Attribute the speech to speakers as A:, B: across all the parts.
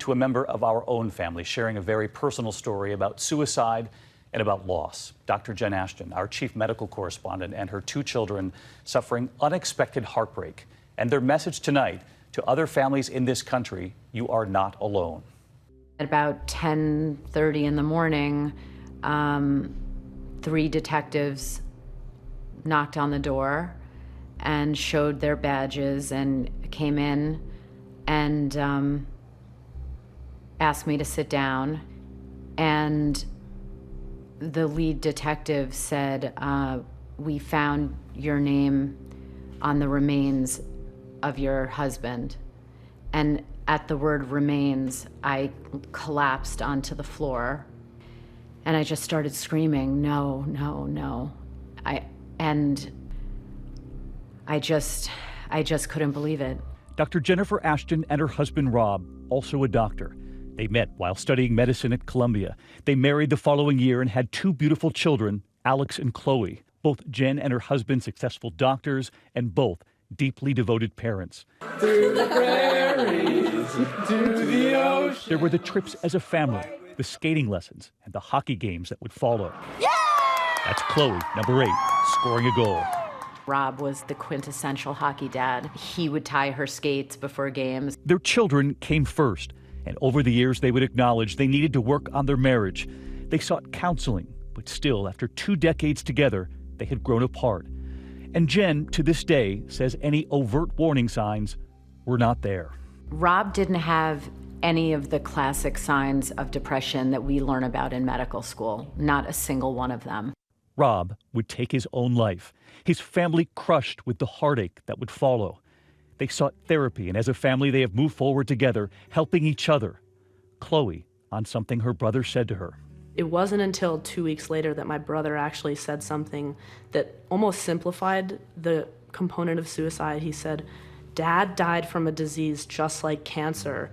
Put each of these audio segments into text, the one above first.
A: to a member of our own family sharing a very personal story about suicide and about loss. Dr. Jen Ashton, our Chief Medical Correspondent, and her 2 children suffering unexpected heartbreak. And their message tonight to other families in this country: you are not alone.
B: At about 10:30 in the morning, 3 detectives knocked on the door and showed their badges and came in and asked me to sit down. And the lead detective said, we found your name on the remains of your husband. And at the word remains, I collapsed onto the floor and I just started screaming, no, no, no. I just couldn't believe it.
A: Dr. Jennifer Ashton and her husband Rob, also a doctor. They met while studying medicine at Columbia. They married the following year and had 2 beautiful children, Alex and Chloe. Both Jen and her husband successful doctors, and both deeply devoted parents.
C: Through the prairies, to the ocean.
A: There were the trips as a family, the skating lessons, and the hockey games that would follow.
C: Yeah!
A: That's Chloe, number 8, scoring a goal.
B: Rob was the quintessential hockey dad. He would tie her skates before games.
A: Their children came first, and over the years they would acknowledge they needed to work on their marriage. They sought counseling, but still, after 2 decades together, they had grown apart. And Jen, to this day, says any overt warning signs were not there.
B: Rob didn't have any of the classic signs of depression that we learn about in medical school, not a single one of them.
A: Rob would take his own life, his family crushed with the heartache that would follow. They sought therapy, and as a family they have moved forward together, helping each other. Chloe on something her brother said to her.
D: It wasn't until 2 weeks later that my brother actually said something that almost simplified the component of suicide. He said, "Dad died from a disease just like cancer.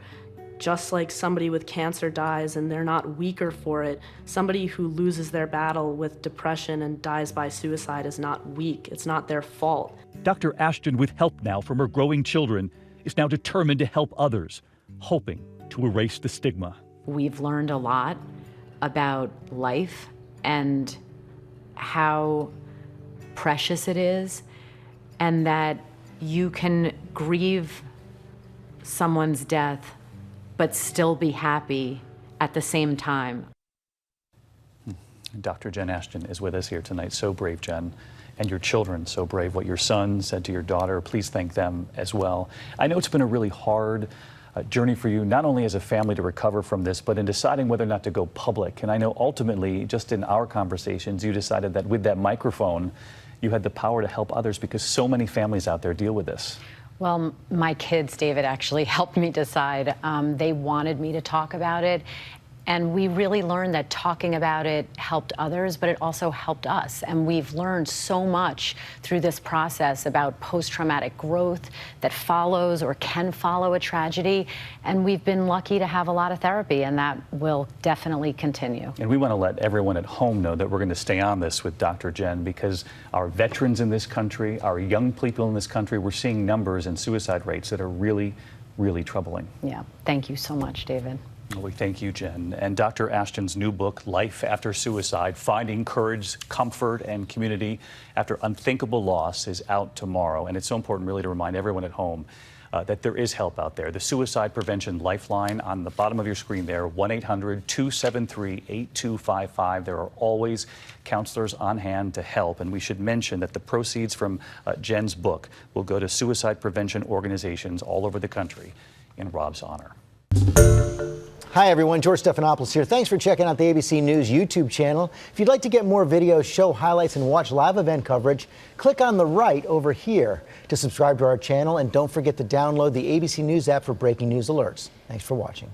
D: Just like somebody with cancer dies and they're not weaker for it, somebody who loses their battle with depression and dies by suicide is not weak. It's not their fault."
A: Dr. Ashton, with help now from her growing children, is now determined to help others, hoping to erase the stigma.
B: We've learned a lot about life and how precious it is, and that you can grieve someone's death but still be happy at the same time.
A: Dr. Jen Ashton is with us here tonight. So brave, Jen. And your children, so brave. What your son said to your daughter, please thank them as well. I know it's been a really hard journey for you, not only as a family to recover from this, but in deciding whether or not to go public. And I know ultimately, just in our conversations, you decided that with that microphone, you had the power to help others, because so many families out there deal with this.
B: Well, my kids, David, actually helped me decide. They wanted me to talk about it. And we really learned that talking about it helped others, but it also helped us. And we've learned so much through this process about post-traumatic growth that follows or can follow a tragedy. And we've been lucky to have a lot of therapy, and that will definitely continue.
A: And we want to let everyone at home know that we're going to stay on this with Dr. Jen, because our veterans in this country, our young people in this country, we're seeing numbers and suicide rates that are really, really troubling.
B: Yeah, thank you so much, David.
A: Well, we thank you, Jen. And Dr. Ashton's new book, Life After Suicide, Finding Courage, Comfort, and Community After Unthinkable Loss, is out tomorrow. And it's so important really to remind everyone at home that there is help out there. The Suicide Prevention Lifeline on the bottom of your screen there, 1-800-273-8255. There are always counselors on hand to help. And we should mention that the proceeds from Jen's book will go to suicide prevention organizations all over the country in Rob's honor.
E: Hi everyone, George Stephanopoulos here. Thanks for checking out the ABC News YouTube channel. If you'd like to get more videos, show highlights, and watch live event coverage, click on the right over here to subscribe to our channel, and don't forget to download the ABC News app for breaking news alerts. Thanks for watching.